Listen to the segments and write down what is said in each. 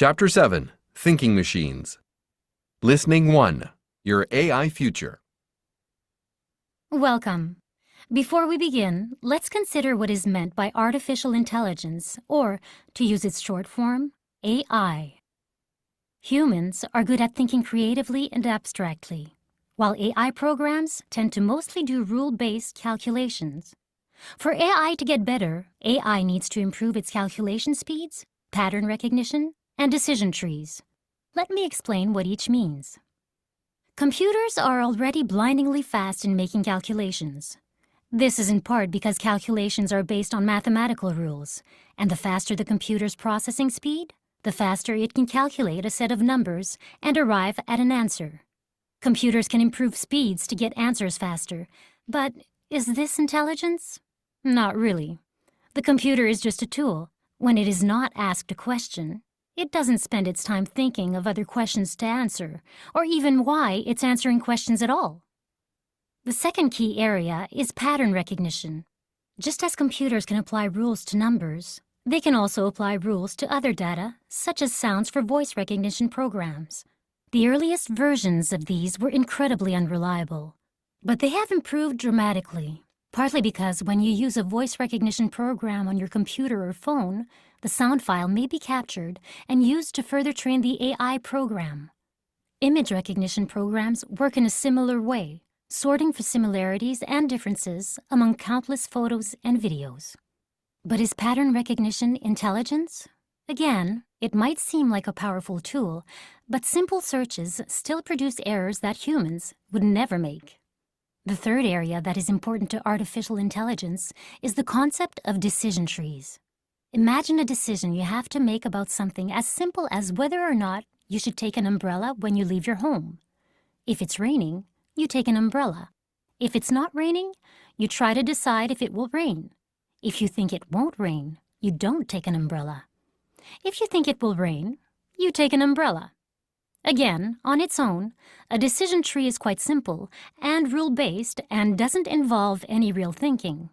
Chapter 7, Thinking Machines. Listening 1, Your AI Future. Welcome. Before we begin, let's consider what is meant by artificial intelligence, or, to use its short form, AI. Humans are good at thinking creatively and abstractly, while AI programs tend to mostly do rule-based calculations. For AI to get better, AI needs to improve its calculation speeds, pattern recognition, and decision trees. Let me explain what each means. Computers are already blindingly fast in making calculations. This is in part because calculations are based on mathematical rules, and the faster the computer's processing speed, the faster it can calculate a set of numbers and arrive at an answer. Computers can improve speeds to get answers faster, but is this intelligence? Not really. The computer is just a tool. When it is not asked a question, it doesn't spend its time thinking of other questions to answer, or even why it's answering questions at all. The second key area is pattern recognition. Just as computers can apply rules to numbers, they can also apply rules to other data, such as sounds for voice recognition programs. The earliest versions of these were incredibly unreliable, but they have improved dramatically, partly because when you use a voice recognition program on your computer or phone, the sound file may be captured and used to further train the AI program. Image recognition programs work in a similar way, sorting for similarities and differences among countless photos and videos. But is pattern recognition intelligence? Again, it might seem like a powerful tool, but simple searches still produce errors that humans would never make. The third area that is important to artificial intelligence is the concept of decision trees. Imagine a decision you have to make about something as simple as whether or not you should take an umbrella when you leave your home. If it's raining, you take an umbrella. If it's not raining, you try to decide if it will rain. If you think it won't rain, you don't take an umbrella. If you think it will rain, you take an umbrella. Again, on its own, a decision tree is quite simple and rule-based and doesn't involve any real thinking.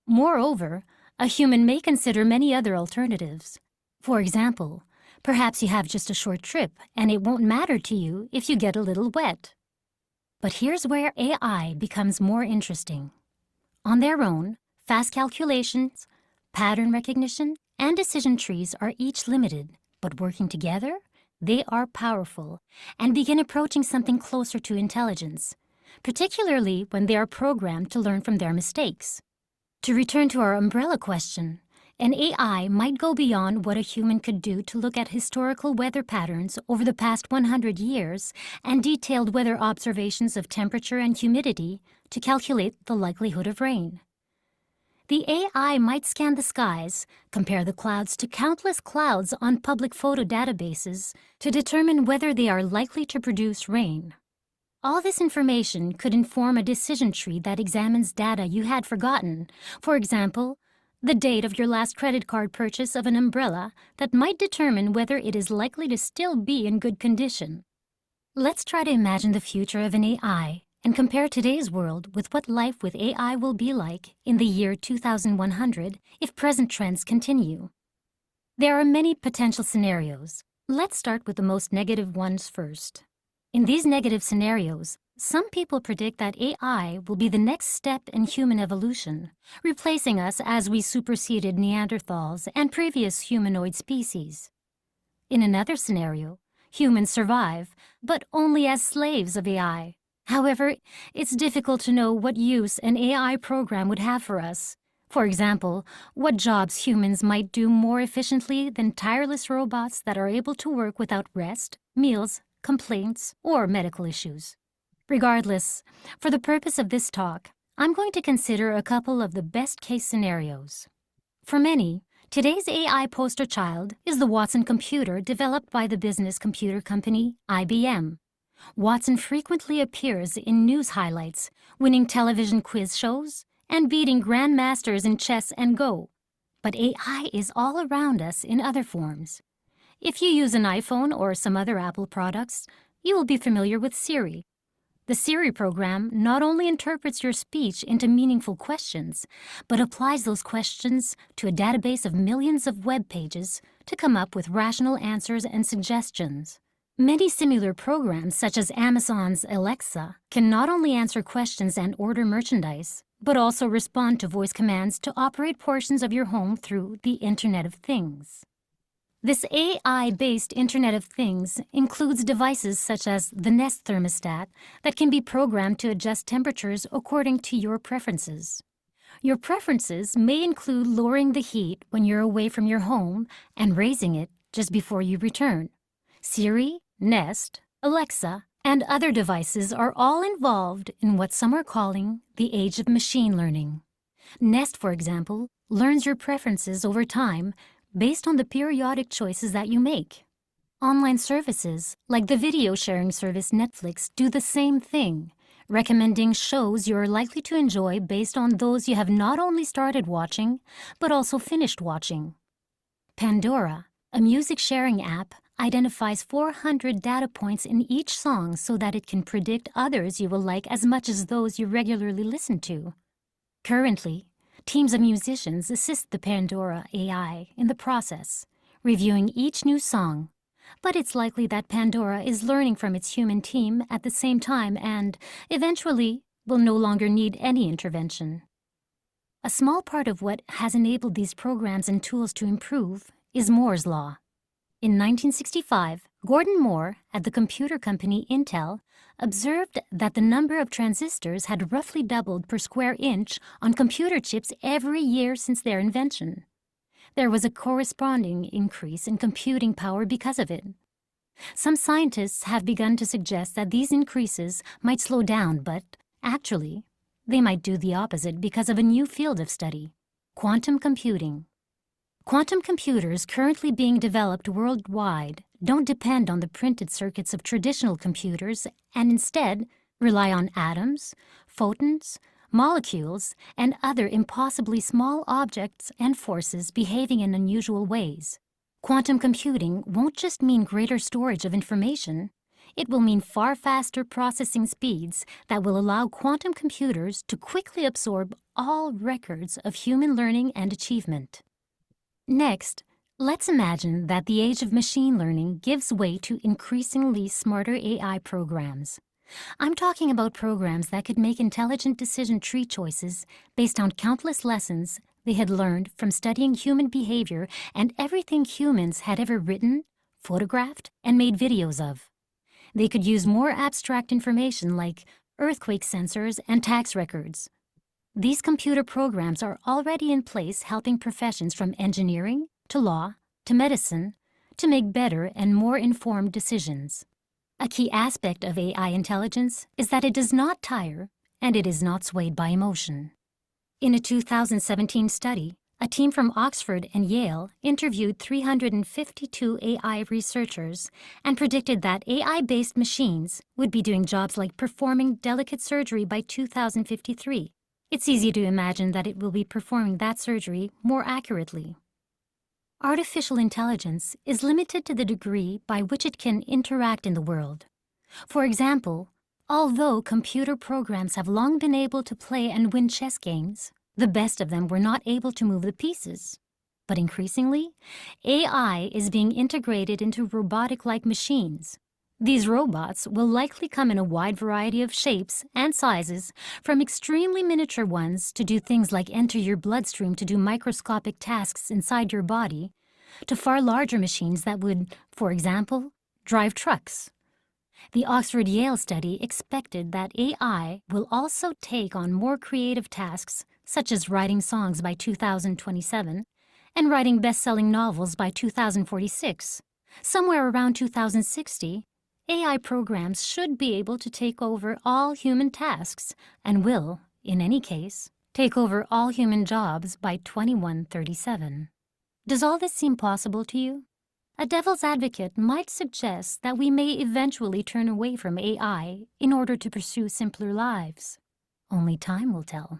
Moreover, a human may consider many other alternatives. For example, perhaps you have just a short trip and it won't matter to you if you get a little wet. But here's where AI becomes more interesting. On their own, fast calculations, pattern recognition, and decision trees are each limited, but working together, they are powerful and begin approaching something closer to intelligence, particularly when they are programmed to learn from their mistakes. To return to our umbrella question, an AI might go beyond what a human could do to look at historical weather patterns over the past 100 years and detailed weather observations of temperature and humidity to calculate the likelihood of rain. The AI might scan the skies, compare the clouds to countless clouds on public photo databases to determine whether they are likely to produce rain. All this information could inform a decision tree that examines data you had forgotten. For example, the date of your last credit card purchase of an umbrella that might determine whether it is likely to still be in good condition. Let's try to imagine the future of an AI and compare today's world with what life with AI will be like in the year 2100 if present trends continue. There are many potential scenarios. Let's start with the most negative ones first. In these negative scenarios, some people predict that AI will be the next step in human evolution, replacing us as we superseded Neanderthals and previous humanoid species. In another scenario, humans survive, but only as slaves of AI. However, it's difficult to know what use an AI program would have for us. For example, what jobs humans might do more efficiently than tireless robots that are able to work without rest, meals, complaints, or medical issues. Regardless, for the purpose of this talk, I'm going to consider a couple of the best-case scenarios. For many, today's AI poster child is the Watson computer developed by the business computer company IBM. Watson frequently appears in news highlights, winning television quiz shows, and beating grandmasters in chess and Go. But AI is all around us in other forms. If you use an iPhone or some other Apple products, you will be familiar with Siri. The Siri program not only interprets your speech into meaningful questions, but applies those questions to a database of millions of web pages to come up with rational answers and suggestions. Many similar programs, such as Amazon's Alexa, can not only answer questions and order merchandise, but also respond to voice commands to operate portions of your home through the Internet of Things. This AI-based Internet of Things includes devices such as the Nest thermostat that can be programmed to adjust temperatures according to your preferences. Your preferences may include lowering the heat when you're away from your home and raising it just before you return. Siri, Nest, Alexa, and other devices are all involved in what some are calling the age of machine learning. Nest, for example, learns your preferences over time based on the periodic choices that you make. Online services, like the video sharing service Netflix, do the same thing, recommending shows you're likely to enjoy based on those you have not only started watching, but also finished watching. Pandora, a music sharing app, identifies 400 data points in each song so that it can predict others you will like as much as those you regularly listen to. Currently, teams of musicians assist the Pandora AI in the process, reviewing each new song, but it's likely that Pandora is learning from its human team at the same time and, eventually, will no longer need any intervention. A small part of what has enabled these programs and tools to improve is Moore's Law. In 1965, Gordon Moore at the computer company Intel observed that the number of transistors had roughly doubled per square inch on computer chips every year since their invention. There was a corresponding increase in computing power because of it. Some scientists have begun to suggest that these increases might slow down, but actually, they might do the opposite because of a new field of study: quantum computing. Quantum computers currently being developed worldwide don't depend on the printed circuits of traditional computers and instead rely on atoms, photons, molecules, and other impossibly small objects and forces behaving in unusual ways. Quantum computing won't just mean greater storage of information. It will mean far faster processing speeds that will allow quantum computers to quickly absorb all records of human learning and achievement. Next, let's imagine that the age of machine learning gives way to increasingly smarter AI programs. I'm talking about programs that could make intelligent decision tree choices based on countless lessons they had learned from studying human behavior and everything humans had ever written, photographed, and made videos of. They could use more abstract information like earthquake sensors and tax records. These computer programs are already in place, helping professions from engineering to law to medicine to make better and more informed decisions. A key aspect of AI intelligence is that it does not tire and it is not swayed by emotion. In a 2017 study, a team from Oxford and Yale interviewed 352 AI researchers and predicted that AI-based machines would be doing jobs like performing delicate surgery by 2053. It's easy to imagine that it will be performing that surgery more accurately. Artificial intelligence is limited to the degree by which it can interact in the world. For example, although computer programs have long been able to play and win chess games, the best of them were not able to move the pieces. But increasingly, AI is being integrated into robotic-like machines. These robots will likely come in a wide variety of shapes and sizes, from extremely miniature ones to do things like enter your bloodstream to do microscopic tasks inside your body, to far larger machines that would, for example, drive trucks. The Oxford-Yale study expected that AI will also take on more creative tasks, such as writing songs by 2027 and writing best-selling novels by 2046. Somewhere around 2060, AI programs should be able to take over all human tasks and will, in any case, take over all human jobs by 2137. Does all this seem possible to you? A devil's advocate might suggest that we may eventually turn away from AI in order to pursue simpler lives. Only time will tell.